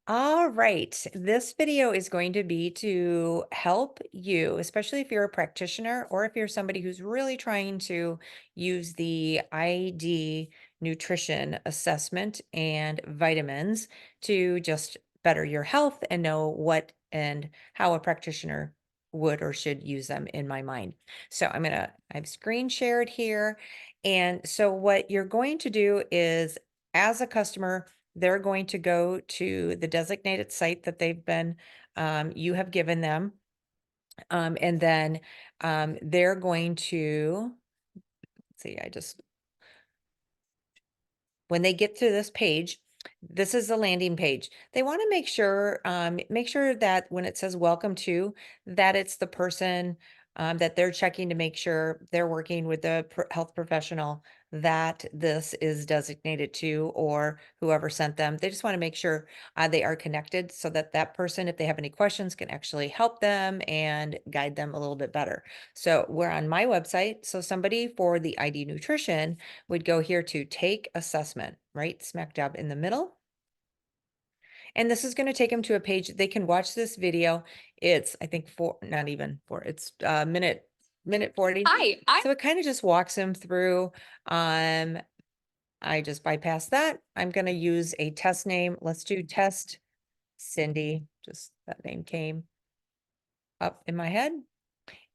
All right. This video is going to be to help you, especially if you're a practitioner or if you're somebody who's really trying to use the ID nutrition assessment and vitamins to just better your health and know what and how a practitioner would or should use them in my mind. So I've screen shared here. And so what you're going to do is as a customer, they're going to go to the designated site that you have given them. And then they're going to, see, when they get to this page, this is the landing page. They want to make sure that when it says welcome to, that it's the person that they're checking to make sure they're working with the health professional that this is designated to or whoever sent them. They just want to make sure they are connected so that that person, if they have any questions, can actually help them and guide them a little bit better. So we're on my website. So somebody for the ID Nutrition would go here to take assessment, right? Smack dab in the middle. And this is going to take them to a page. They can watch this video. It's, I think, not even four, it's minute 40. So it kind of just walks them through. I just bypassed that. I'm going to use a test name. Let's do test Cindy. Just that name came up in my head.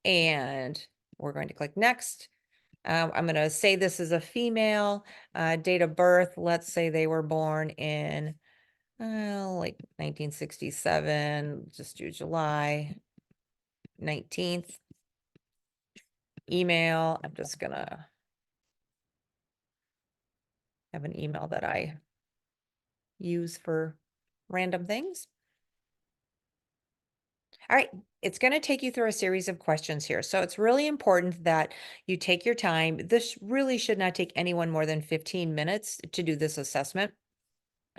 And we're going to click next. I'm going to say this is a female, date of birth. Let's say they were born in like 1967, just do July 19th. Email, I'm just going to have an email that I use for random things. All right, it's going to take you through a series of questions here. So it's really important that you take your time. This really should not take anyone more than 15 minutes to do this assessment.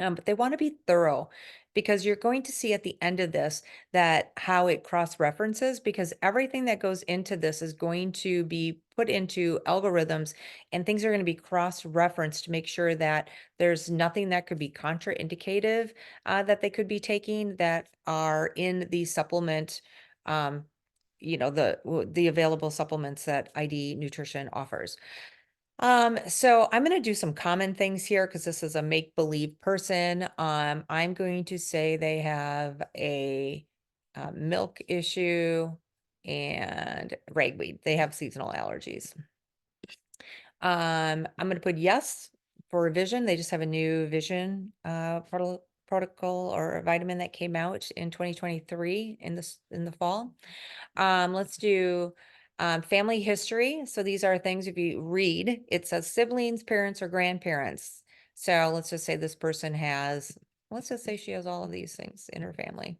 But they want to be thorough because you're going to see at the end of this that how it cross references, because everything that goes into this is going to be put into algorithms and things are going to be cross referenced to make sure that there's nothing that could be contraindicative that they could be taking that are in the supplement. Um, the available supplements that ID Nutrition offers. So I'm going to do some common things here because this is a make-believe person. I'm going to say they have a milk issue and ragweed. They have seasonal allergies. I'm going to put yes for vision. They just have a new vision protocol or a vitamin that came out in 2023 in the fall. Let's do family history. So these are things if you read, it says siblings, parents, or grandparents. So let's just say this person let's just say she has all of these things in her family.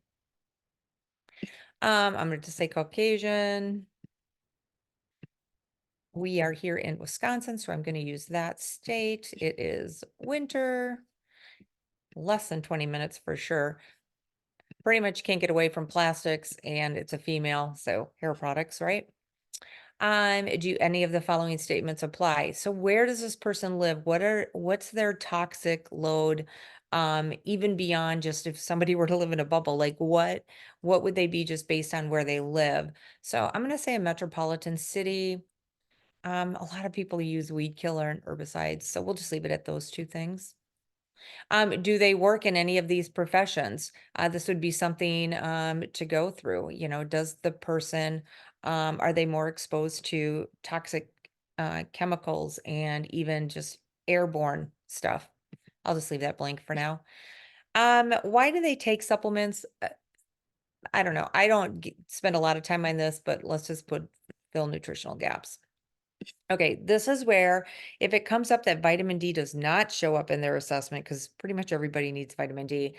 I'm going to just say Caucasian. We are here in Wisconsin, so I'm going to use that state. It is winter, less than 20 minutes for sure. Pretty much can't get away from plastics, and it's a female, so hair products, right? Do any of the following statements apply? So where does this person live? What's their toxic load? Even beyond just if somebody were to live in a bubble, like what would they be just based on where they live? So I'm gonna say a metropolitan city. A lot of people use weed killer and herbicides, so we'll just leave it at those two things. Do they work in any of these professions? This would be something to go through. Does the person, are they more exposed to toxic chemicals and even just airborne stuff? I'll just leave that blank for now. Why do they take supplements? I don't know. I don't spend a lot of time on this, but let's just fill nutritional gaps. Okay, this is where if it comes up that vitamin D does not show up in their assessment, because pretty much everybody needs vitamin D,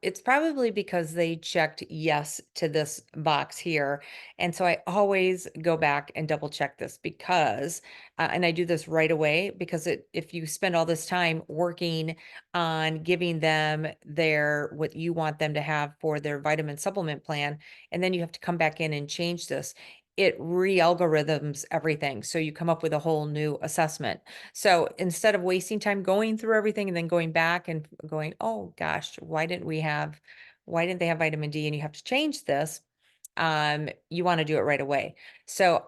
it's probably because they checked yes to this box here. And so I always go back and double check this because, and I do this right away because if you spend all this time working on giving them what you want them to have for their vitamin supplement plan, and then you have to come back in and change this, it re-algorithms everything. So you come up with a whole new assessment. So instead of wasting time going through everything and then going back and going, oh gosh, why didn't they have vitamin D and you have to change this? You want to do it right away. So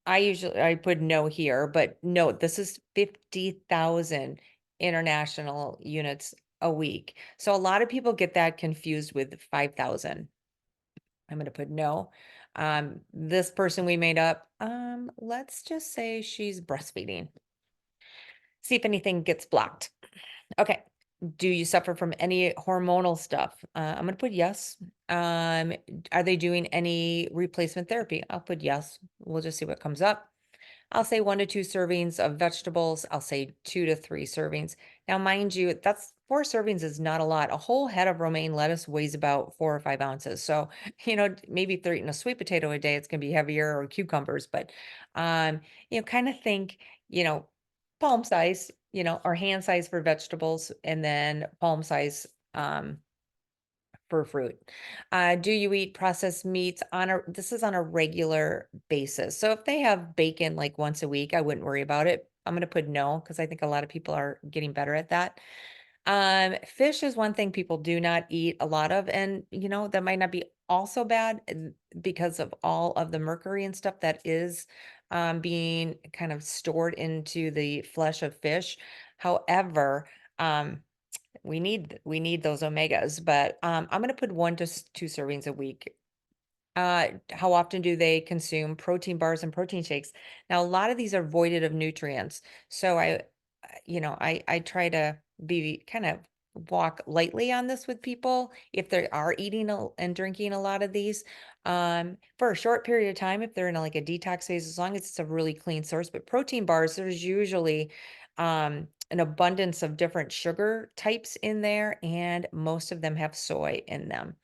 I put no here, but note this is 50,000 international units a week. So a lot of people get that confused with 5,000. I'm going to put no. This person we made up, let's just say she's breastfeeding. See if anything gets blocked. Okay. Do you suffer from any hormonal stuff? I'm going to put yes. Are they doing any replacement therapy? I'll put yes. We'll just see what comes up. I'll say 1 to 2 servings of vegetables. I'll say 2 to 3 servings. Now, mind you, that's 4 servings is not a lot. A whole head of romaine lettuce weighs about 4 or 5 ounces. So, maybe if they're eating a sweet potato a day, it's going to be heavier, or cucumbers. But, kind of think, you know, palm size, or hand size for vegetables, and then palm size, for fruit. Do you eat processed meats this is on a regular basis. So if they have bacon like once a week, I wouldn't worry about it. I'm going to put no, because I think a lot of people are getting better at that. Fish is one thing people do not eat a lot of, and that might not be also bad, because of all of the mercury and stuff that is being kind of stored into the flesh of fish. However, we need those omegas, but I'm going to put 1 to 2 servings a week. How often do they consume protein bars and protein shakes? Now, a lot of these are voided of nutrients. So I try to be kind of walk lightly on this with people if they are eating and drinking a lot of these, for a short period of time, if they're in like a detox phase, as long as it's a really clean source. But protein bars, there's usually an abundance of different sugar types in there, and most of them have soy in them.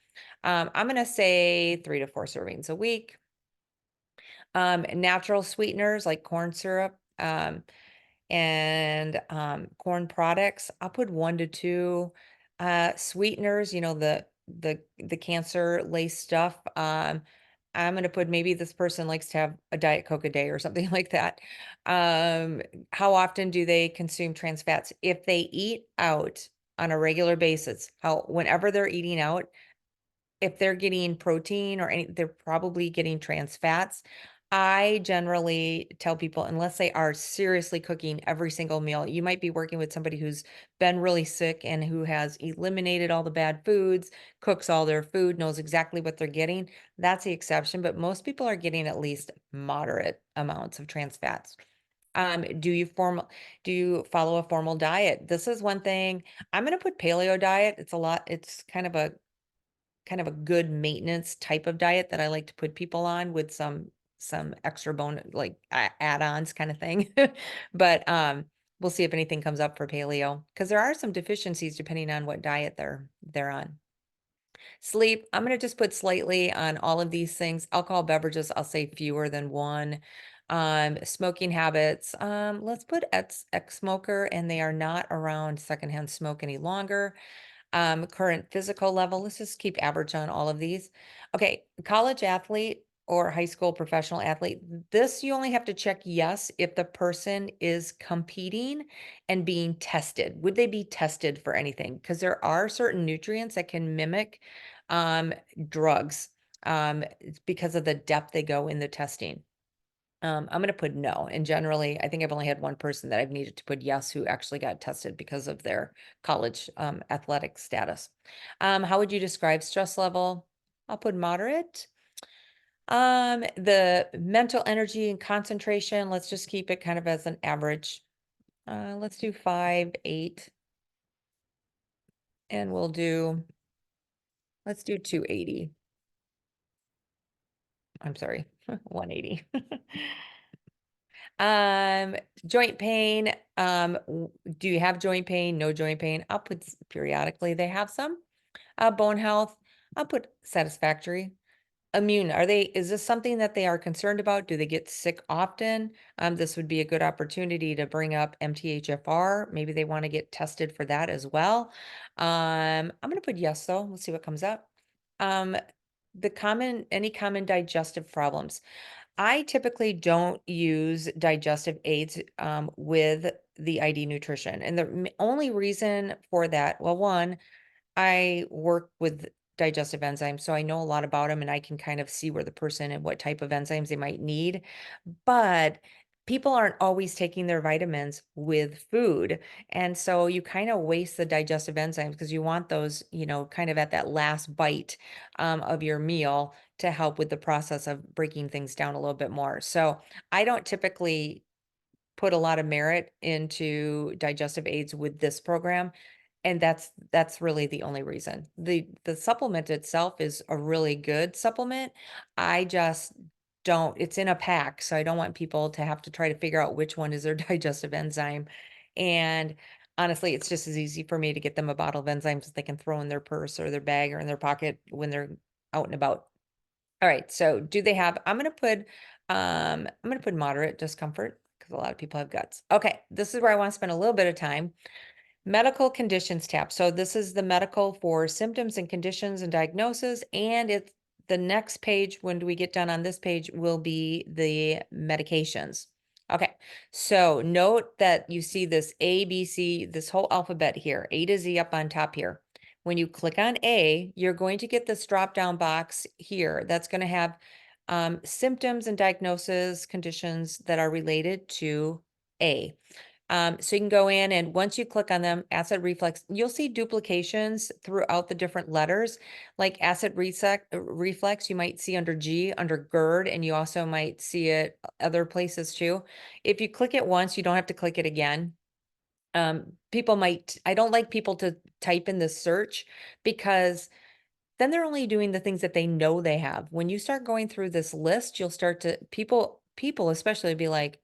I'm going to say 3 to 4 servings a week. Natural sweeteners like corn syrup, and corn products, I'll put 1 to 2. Sweeteners, the cancer lace stuff. I'm gonna put, maybe this person likes to have a Diet Coke a day or something like that. How often do they consume trans fats? If they eat out on a regular basis, whenever they're eating out, if they're getting protein or they're probably getting trans fats. I generally tell people, unless they are seriously cooking every single meal, you might be working with somebody who's been really sick and who has eliminated all the bad foods, cooks all their food, knows exactly what they're getting. That's the exception, but most people are getting at least moderate amounts of trans fats. Do you follow a formal diet? This is one thing. I'm going to put paleo diet. It's kind of a good maintenance type of diet that I like to put people on, with some extra like add-ons kind of thing. But we'll see if anything comes up for paleo, because there are some deficiencies depending on what diet they're on. Sleep, I'm going to just put slightly on all of these things. Alcohol beverages, I'll say fewer than 1. Smoking habits, let's put ex-smoker, and they are not around secondhand smoke any longer. Current physical level, let's just keep average on all of these. Okay, college athlete or high school professional athlete, this you only have to check yes if the person is competing and being tested. Would they be tested for anything? Because there are certain nutrients that can mimic drugs, it's because of the depth they go in the testing. I'm going to put no. And generally, I think I've only had one person that I've needed to put yes who actually got tested because of their college athletic status. How would you describe stress level? I'll put moderate. The mental energy and concentration, let's just keep it kind of as an average. Let's do 5, 8. And let's do 280. I'm sorry, 180. Joint pain. Do you have joint pain? No joint pain. I'll put periodically they have some. Bone health. I'll put satisfactory. Immune. Is this something that they are concerned about? Do they get sick often? This would be a good opportunity to bring up MTHFR. Maybe they want to get tested for that as well. I'm going to put yes, though. Let's see what comes up. Any common digestive problems. I typically don't use digestive aids with the ID nutrition. And the only reason for that, well, one, I work with digestive enzymes, so I know a lot about them and I can kind of see where the person and what type of enzymes they might need. But people aren't always taking their vitamins with food. And so you kind of waste the digestive enzymes because you want those, kind of at that last bite of your meal to help with the process of breaking things down a little bit more. So I don't typically put a lot of merit into digestive aids with this program, and that's really the only reason. The supplement itself is a really good supplement. I just don't, it's in a pack, so I don't want people to have to try to figure out which one is their digestive enzyme. And honestly, it's just as easy for me to get them a bottle of enzymes that they can throw in their purse or their bag or in their pocket when they're out and about. All right, so do they have, I'm gonna put moderate discomfort because a lot of people have guts. Okay, this is where I want to spend a little bit of time. Medical conditions tab. So this is the medical for symptoms and conditions and diagnosis. And it's the next page, when we get done on this page, will be the medications. Okay, so note that you see this A, B, C, this whole alphabet here, A to Z up on top here. When you click on A, you're going to get this drop down box here that's going to have symptoms and diagnosis conditions that are related to A. So you can go in, and once you click on them, acid reflux, you'll see duplications throughout the different letters, like reflux, you might see under G, under GERD, and you also might see it other places too. If you click it once, you don't have to click it again. I don't like people to type in the search because then they're only doing the things that they know they have. When you start going through this list, you'll start to, people especially be like,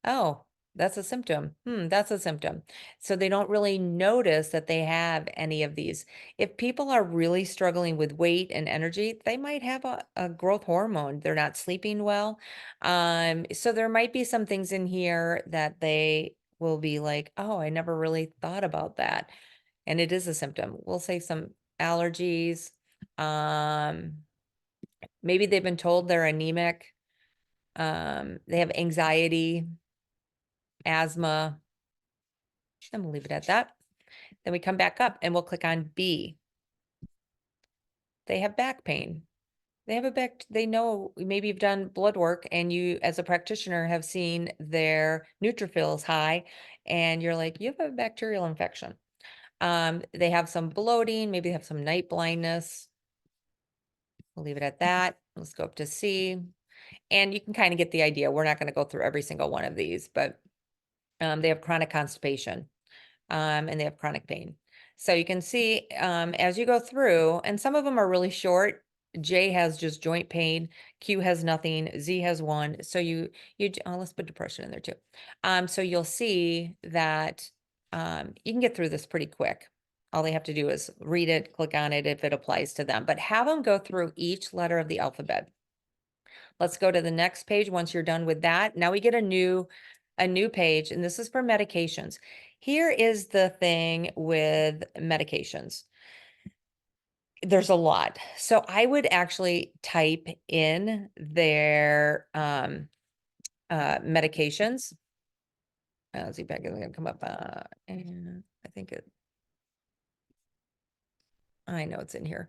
oh, that's a symptom. That's a symptom. So they don't really notice that they have any of these. If people are really struggling with weight and energy, they might have a growth hormone. They're not sleeping well. So there might be some things in here that they will be like, oh, I never really thought about that. And it is a symptom. We'll say some allergies. Um, Maybe they've been told they're anemic. They have anxiety, asthma. I'm gonna leave it at that. Then we come back up and we'll click on B. They have back pain. They know, maybe you've done blood work and you, as a practitioner, have seen their neutrophils high and you're like, you have a bacterial infection. They have some bloating, maybe they have some night blindness. We'll leave it at that. Let's go up to C. And you can kind of get the idea. We're not going to go through every single one of these, but they have chronic constipation. And they have chronic pain. So you can see as you go through, and some of them are really short. J has just joint pain. Q has nothing. Z has one. So let's put depression in there too. So you'll see that you can get through this pretty quick. All they have to do is read it, click on it if it applies to them, but have them go through each letter of the alphabet. Let's go to the next page. Once you're done with that, now we get a new page, and this is for medications. Here is the thing with medications. There's a lot. So I would actually type in their medications. Let's see if I can come up. And I know it's in here.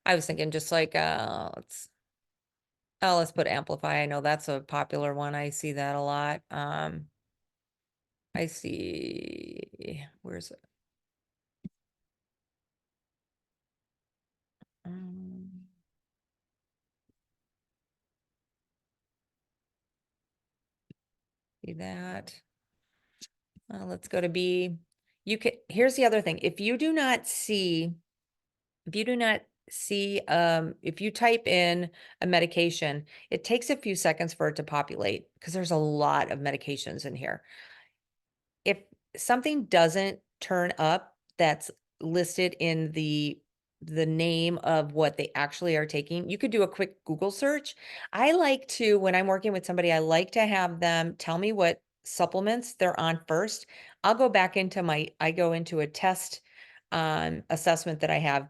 I was thinking just like, let's put amplify. I know that's a popular one. I see that a lot. I see, where's it? See that. Let's go to B. Here's the other thing. If you type in a medication, it takes a few seconds for it to populate because there's a lot of medications in here. If something doesn't turn up that's listed in the name of what they actually are taking, you could do a quick Google search. I like to, when I'm working with somebody, I like to have them tell me what supplements they're on first. I go into a test assessment that I have,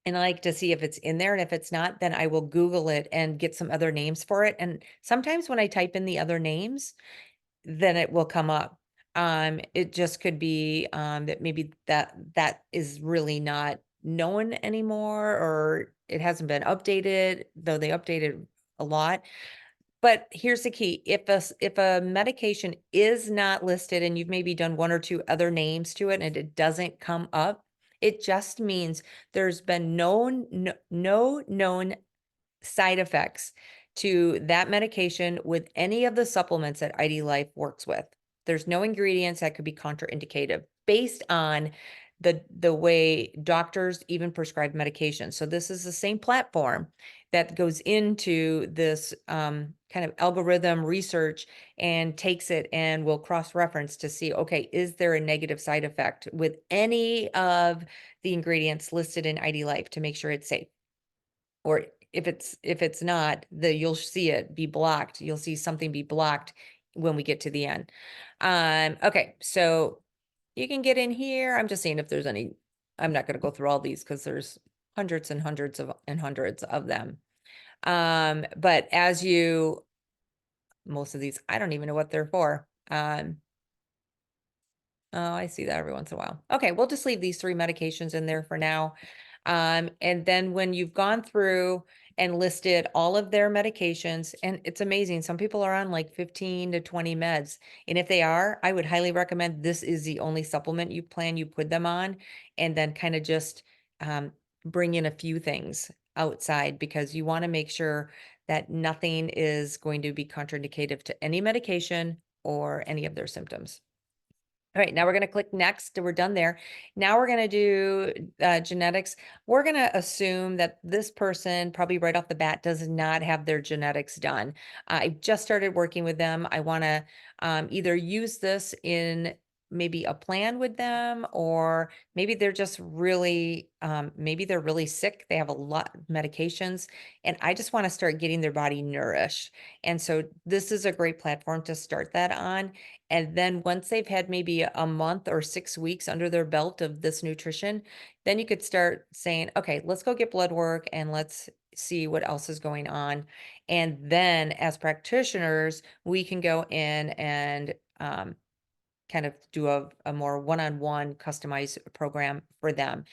And I like to see if it's in there, and if it's not, then I will Google it and get some other names for it, and sometimes when I type in the other names, then it will come up. It just could be, that maybe that is really not known anymore, or it hasn't been updated, though they updated a lot. But here's the key, if a medication is not listed and you've maybe done 1 or 2 other names to it and it doesn't come up, it just means there's been no known side effects to that medication with any of the supplements that IDLife works with. There's no ingredients that could be contraindicated based on the way doctors even prescribe medication. So this is the same platform that goes into this kind of algorithm research and takes it and will cross-reference to see, okay, is there a negative side effect with any of the ingredients listed in IDLife to make sure it's safe? Or if it's not, you'll see it be blocked. You'll see something be blocked when we get to the end. Okay, so you can get in here. I'm just seeing if there's any. I'm not going to go through all these because there's hundreds and hundreds of them. But most of these, I don't even know what they're for. Oh, I see that every once in a while. Okay, we'll just leave these 3 medications in there for now. And then when you've gone through and listed all of their medications, and it's amazing, some people are on like 15 to 20 meds. And if they are, I would highly recommend this is the only supplement you put them on, and then kind of just bring in a few things outside, because you want to make sure that nothing is going to be contraindicated to any medication or any of their symptoms. All right, now we're going to click next. We're done there. Now we're going to do genetics. We're going to assume that this person probably right off the bat does not have their genetics done. I just started working with them. I want to either use this in maybe a plan with them, or maybe they're just really, maybe they're really sick. They have a lot of medications, and I just want to start getting their body nourished. And so this is a great platform to start that on. And then once they've had maybe a month or 6 weeks under their belt of this nutrition, then you could start saying, okay, let's go get blood work and let's see what else is going on. And then as practitioners, we can go in and kind of do a more one-on-one customized program for them.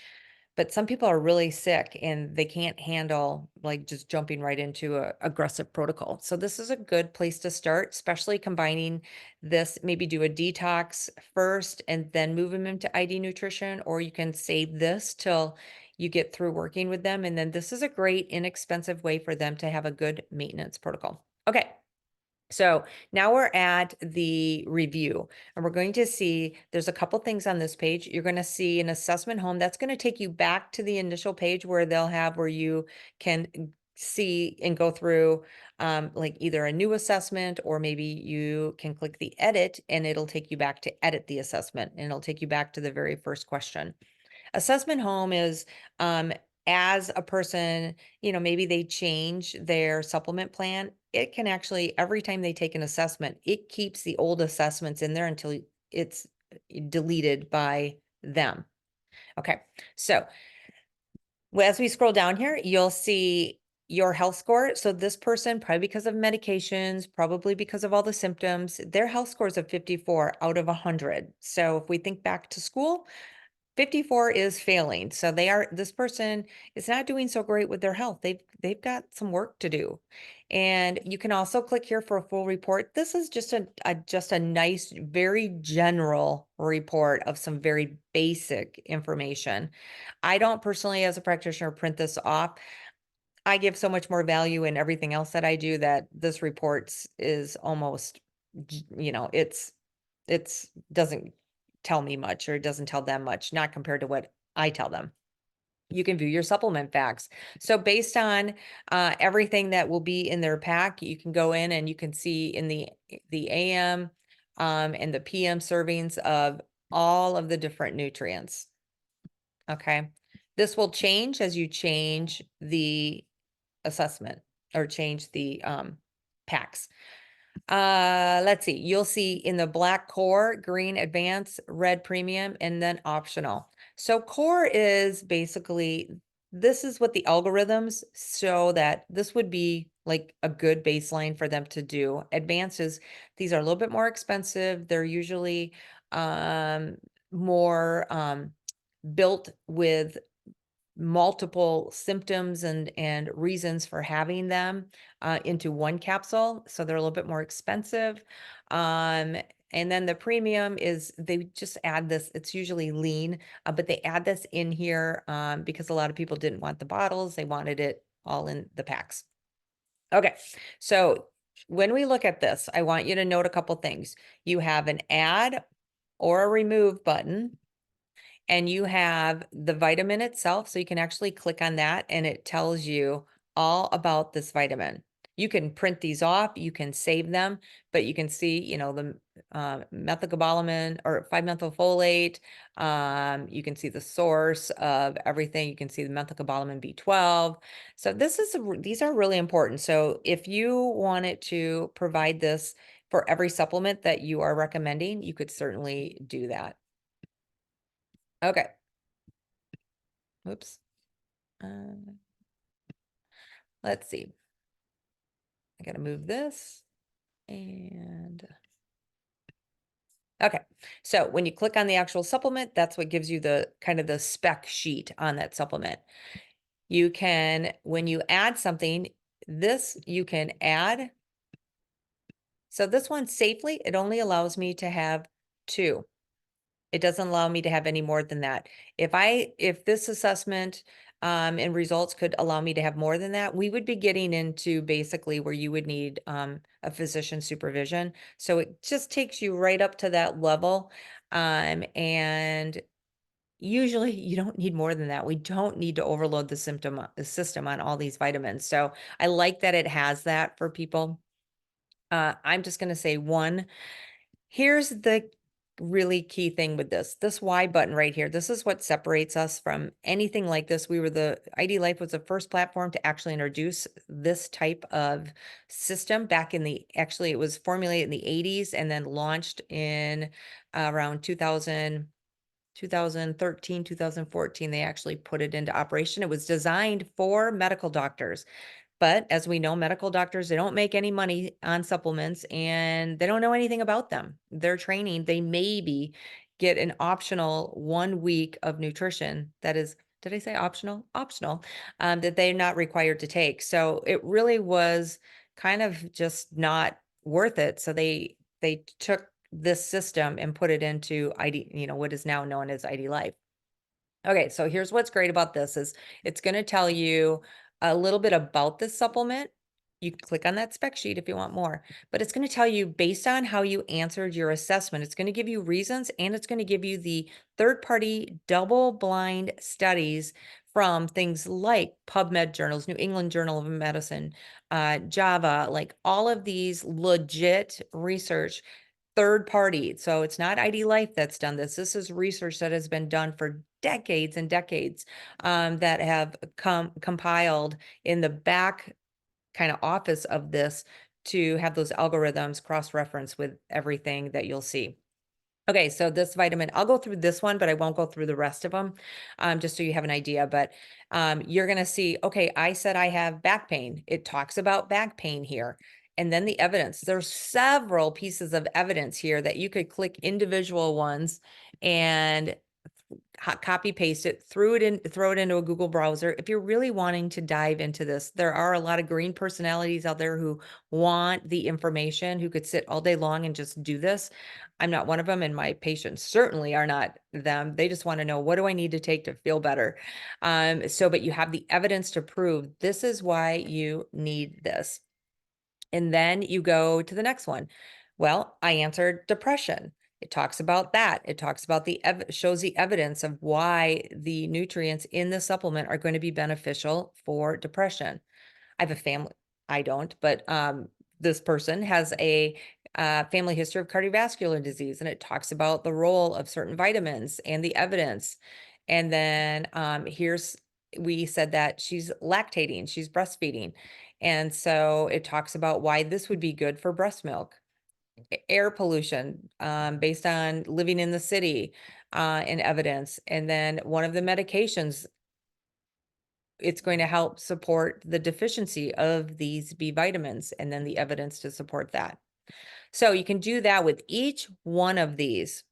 But some people are really sick and they can't handle like just jumping right into a aggressive protocol. So this is a good place to start, especially combining this, maybe do a detox first and then move them into IDNutrition, or you can save this till you get through working with them. And then this is a great inexpensive way for them to have a good maintenance protocol. Okay. So now we're at the review, and we're going to see there's a couple things on this page. You're going to see an assessment home. That's going to take you back to the initial page where where you can see and go through like either a new assessment, or maybe you can click the edit and it'll take you back to edit the assessment, and it'll take you back to the very first question. Assessment home is as a person, maybe they change their supplement plan, it can actually, every time they take an assessment, it keeps the old assessments in there until it's deleted by them. Okay, so as we scroll down here, you'll see your health score. So this person, probably because of medications, probably because of all the symptoms, their health score is a 54 out of 100. So if we think back to school, 54 is failing. So this person is not doing so great with their health. They've got some work to do. And you can also click here for a full report. This is just a nice, very general report of some very basic information. I don't personally, as a practitioner, print this off. I give so much more value in everything else that I do that this reports is almost, it's doesn't tell me much, or it doesn't tell them much, not compared to what I tell them. You can view your supplement facts. So based on everything that will be in their pack, you can go in and you can see in the AM and the PM servings of all of the different nutrients. Okay. This will change as you change the assessment or change the packs. Let's see. You'll see in the black core, green advanced, red premium, and then optional. So core is basically this is what the algorithms show that this would be like a good baseline for them to do. Advanced is, these are a little bit more expensive. They're usually more built with multiple symptoms and reasons for having them into one capsule. So they're a little bit more expensive. And then the premium is they just add this, it's usually lean, but they add this in here because a lot of people didn't want the bottles. They wanted it all in the packs. Okay, so when we look at this, I want you to note a couple things. You have an add or a remove button, and you have the vitamin itself. So you can actually click on that and it tells you all about this vitamin. You can print these off, you can save them, but you can see, you know, the methylcobalamin or 5-methylfolate. You can see the source of everything. You can see the methylcobalamin B12. So these are really important. So if you wanted to provide this for every supplement that you are recommending, you could certainly do that. Okay. Oops. Let's see. I gotta move this and okay. So when you click on the actual supplement, that's what gives you the kind of the spec sheet on that supplement. You can, when you add something, this you can add. So this one safely, it only allows me to have 2. It doesn't allow me to have any more than that. If this assessment and results could allow me to have more than that, we would be getting into basically where you would need a physician supervision. So it just takes you right up to that level. And usually you don't need more than that. We don't need to overload the system on all these vitamins. So I like that it has that for people. I'm just going to say one. Here's the really key thing with this Y button right here. This is what separates us from anything like this. IDLife was the first platform to actually introduce this type of system back actually it was formulated in the 80s and then launched in around 2013, 2014, they actually put it into operation. It was designed for medical doctors. But as we know, medical doctors, they don't make any money on supplements and they don't know anything about them. They're training, they maybe get an optional 1 week of nutrition. That is, did I say optional? Optional, that they're not required to take. So it really was kind of just not worth it. So they took this system and put it into what is now known as IDLife. Okay, so here's what's great about this is it's going to tell you a little bit about this supplement. You can click on that spec sheet if you want more, but it's going to tell you based on how you answered your assessment. It's going to give you reasons and it's going to give you the third-party double-blind studies from things like PubMed journals, New England Journal of Medicine, JAVA, like all of these legit research third party. So it's not IDLife that's done this. This is research that has been done for decades and decades that have compiled in the back kind of office of this to have those algorithms cross-reference with everything that you'll see. Okay, so this vitamin, I'll go through this one, but I won't go through the rest of them, just so you have an idea. But you're going to see, okay, I said I have back pain. It talks about back pain here. And then the evidence. There's several pieces of evidence here that you could click individual ones and copy paste it, throw it into a Google browser. If you're really wanting to dive into this, there are a lot of green personalities out there who want the information, who could sit all day long and just do this. I'm not one of them, and my patients certainly are not them. They just want to know, what do I need to take to feel better? But you have the evidence to prove this is why you need this. And then you go to the next one. Well, I answered depression. It talks about that. It talks about shows the evidence of why the nutrients in the supplement are going to be beneficial for depression. I have a family, I don't, but this person has a family history of cardiovascular disease, and it talks about the role of certain vitamins and the evidence. And then we said that she's lactating, she's breastfeeding. And so it talks about why this would be good for breast milk. Air pollution based on living in the city and evidence. And then one of the medications it's going to help support the deficiency of these B vitamins and then the evidence to support that. So you can do that with each one of these.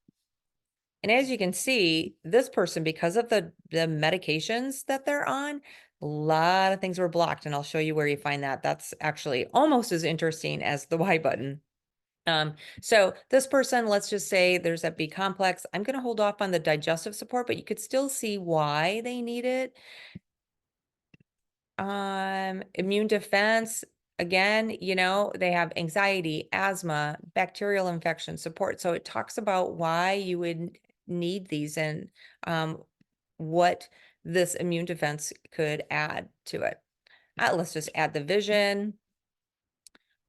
And as you can see, this person, because of the medications that they're on, a lot of things were blocked. And I'll show you where you find that. That's actually almost as interesting as the Y button. So this person, let's just say there's that B complex. I'm going to hold off on the digestive support, but you could still see why they need it. Immune defense, again, you know, they have anxiety, asthma, bacterial infection support. So it talks about why you would need these and what this immune defense could add to it. Let's just add the vision.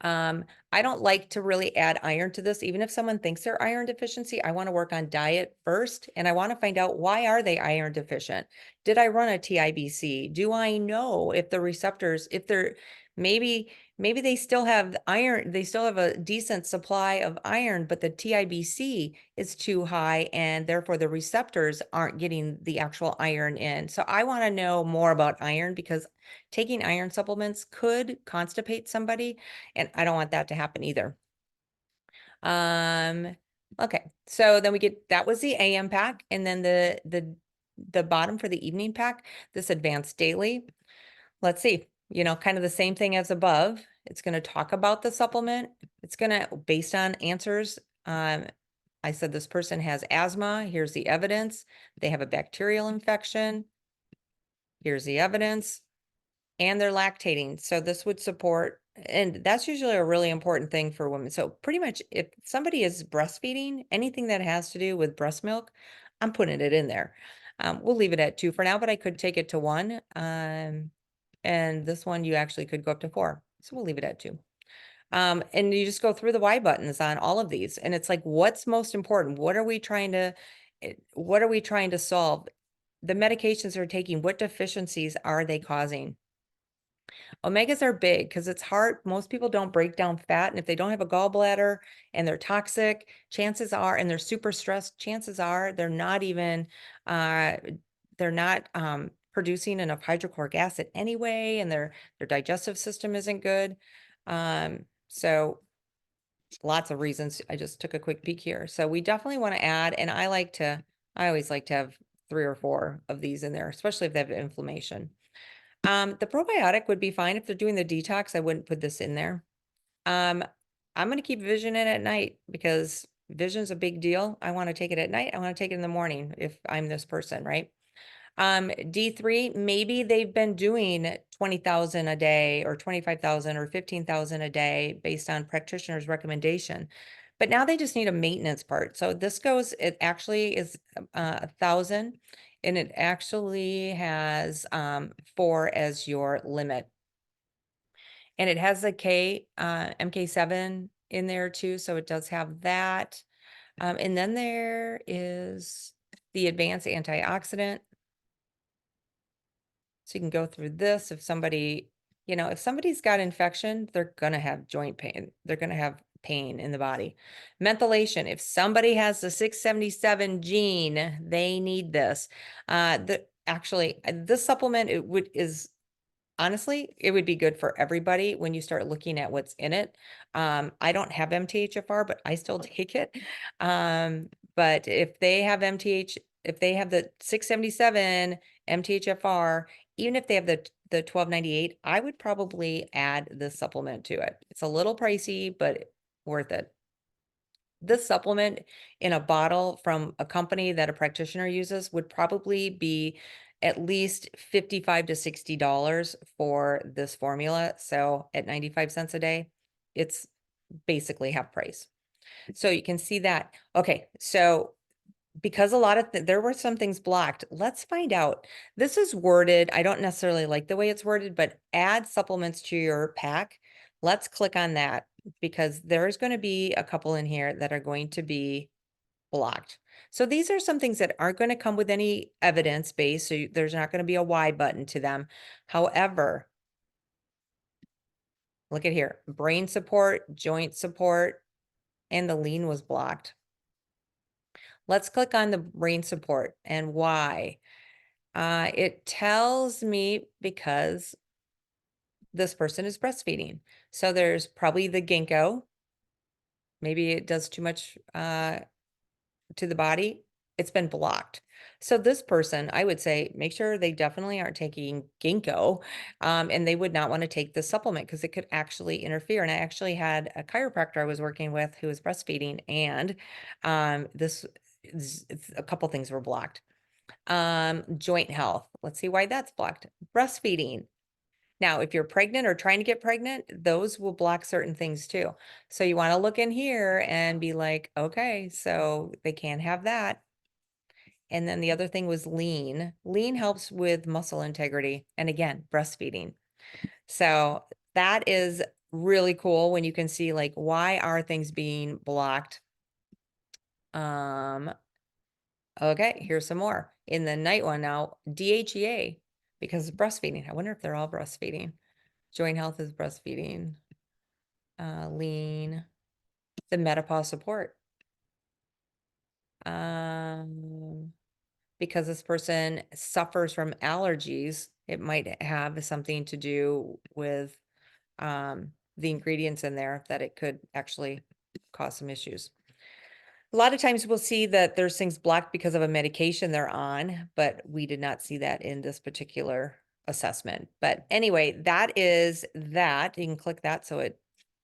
I don't like to really add iron to this. Even if someone thinks they're iron deficiency, I want to work on diet first. And I want to find out, why are they iron deficient? Did I run a TIBC? Do I know if the receptors, if they're maybe they still have iron, they still have a decent supply of iron, but the TIBC is too high and therefore the receptors aren't getting the actual iron in. So I want to know more about iron, because taking iron supplements could constipate somebody, and I don't want that to happen either. Okay, so then we get, that was the AM pack, and then the bottom for the evening pack, this advanced daily. Let's see, you know, kind of the same thing as above. It's going to talk about the supplement. It's going to, based on answers, I said this person has asthma. Here's the evidence. They have a bacterial infection. Here's the evidence. And they're lactating. So this would support, and that's usually a really important thing for women. So pretty much if somebody is breastfeeding, anything that has to do with breast milk, I'm putting it in there. We'll leave it at 2 for now, but I could take it to 1. And this one you actually could go up to 4. So we'll leave it at 2. And you just go through the Y buttons on all of these. And it's like, what's most important? What are we trying to solve? The medications they're taking, what deficiencies are they causing? Omegas are big because it's hard. Most people don't break down fat. And if they don't have a gallbladder and they're toxic, chances are, and they're super stressed, chances are they're not even, producing enough hydrochloric acid anyway, and their digestive system isn't good. So lots of reasons. I just took a quick peek here. So we definitely want to add, and I always like to have 3 or 4 of these in there, especially if they have inflammation. The probiotic would be fine. If they're doing the detox, I wouldn't put this in there. I'm going to keep vision in at night because vision's a big deal. I want to take it at night. I want to take it in the morning if I'm this person, right? D3, maybe they've been doing 20,000 a day or 25,000 or 15,000 a day based on practitioner's recommendation. But now they just need a maintenance part. So this goes, it actually is 1,000, and it actually has 4 as your limit. And it has a MK7 in there too. So it does have that. And then there is the advanced antioxidant. So you can go through this. If somebody, you know, if somebody's got infection, they're going to have joint pain. They're going to have pain in the body. Methylation. If somebody has the 677 gene, they need this. This supplement, honestly, it would be good for everybody when you start looking at what's in it. I don't have MTHFR, but I still take it. But if they have if they have the 677 MTHFR, even if they have the 1298, I would probably add this supplement to it. It's a little pricey, but worth it. This supplement in a bottle from a company that a practitioner uses would probably be at least $55 to $60 for this formula. So at 95 cents a day, it's basically half price. So you can see that. Okay, so because a lot of there were some things blocked, let's find out. This is worded, I don't necessarily like the way it's worded, but add supplements to your pack. Let's click on that because there's going to be a couple in here that are going to be blocked. So these are some things that aren't going to come with any evidence base. So there's not going to be a Y button to them. However, look at here, brain support, joint support, and the lean was blocked. Let's click on the brain support and why. It tells me because this person is breastfeeding. So there's probably the ginkgo. Maybe it does too much to the body. It's been blocked. So this person, I would say, make sure they definitely aren't taking ginkgo, and they would not want to take the supplement because it could actually interfere. And I actually had a chiropractor I was working with who was breastfeeding, and this a couple things were blocked. Joint health. Let's see why that's blocked. Breastfeeding. Now, if you're pregnant or trying to get pregnant, those will block certain things too. So you want to look in here and be like, okay, so they can't have that. And then the other thing was lean. Lean helps with muscle integrity. And again, breastfeeding. So that is really cool when you can see like, why are things being blocked? Okay, here's some more. In the night one now, DHEA, because of breastfeeding. I wonder if they're all breastfeeding. Joint health is breastfeeding. Lean, the menopause support. Because this person suffers from allergies, it might have something to do with the ingredients in there that it could actually cause some issues. A lot of times we'll see that there's things blocked because of a medication they're on, but we did not see that in this particular assessment. But anyway, that is that. You can click that so it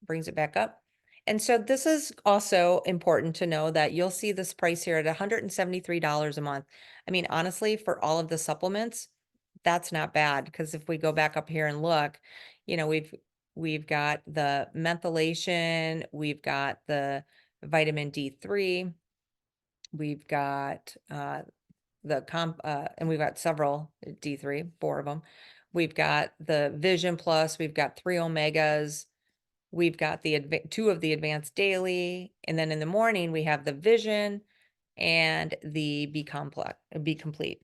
brings it back up. And so this is also important to know that you'll see this price here at $173 a month. I mean, honestly, for all of the supplements, that's not bad because if we go back up here and look, you know, we've got the methylation, we've got the vitamin D3, we've got and we've got several D3, 4 of them. We've got the Vision Plus, we've got 3 omegas, we've got the 2 of the Advanced Daily, and then in the morning we have the Vision and the B Complete.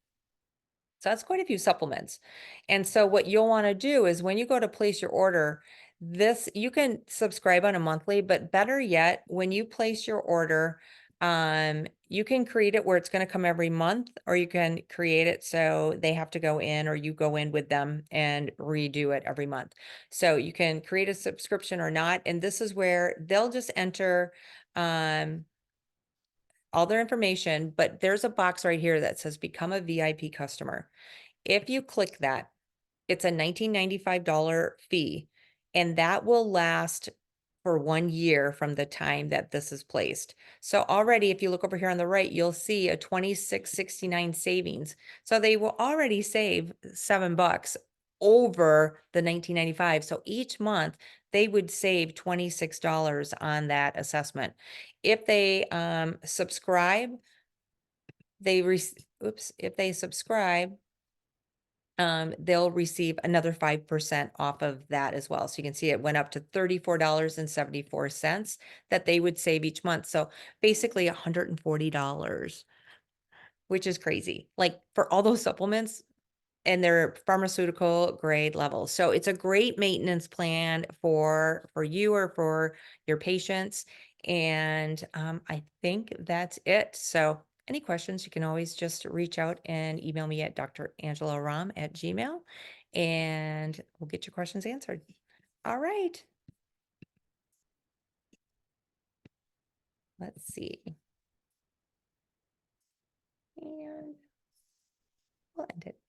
So that's quite a few supplements. And so what you'll want to do is when you go to place your order, this you can subscribe on a monthly, but better yet, when you place your order, you can create it where it's going to come every month, or you can create it so they have to go in or you go in with them and redo it every month. So you can create a subscription or not. And this is where they'll just enter all their information, but there's a box right here that says become a VIP customer. If you click that, it's a $19.95 fee, and that will last for 1 year from the time that this is placed. So already, if you look over here on the right, you'll see a $26.69 savings. So they will already save $7 over the $19.95. So each month they would save $26 on that assessment. If they subscribe, if they subscribe, they'll receive another 5% off of that as well. So you can see it went up to $34.74 that they would save each month. So basically $140, which is crazy. Like for all those supplements, and they're pharmaceutical grade levels. So it's a great maintenance plan for you or for your patients. And I think that's it. So any questions, you can always just reach out and email me at drangelaram@gmail.com, and we'll get your questions answered. All right. Let's see. And we'll end it.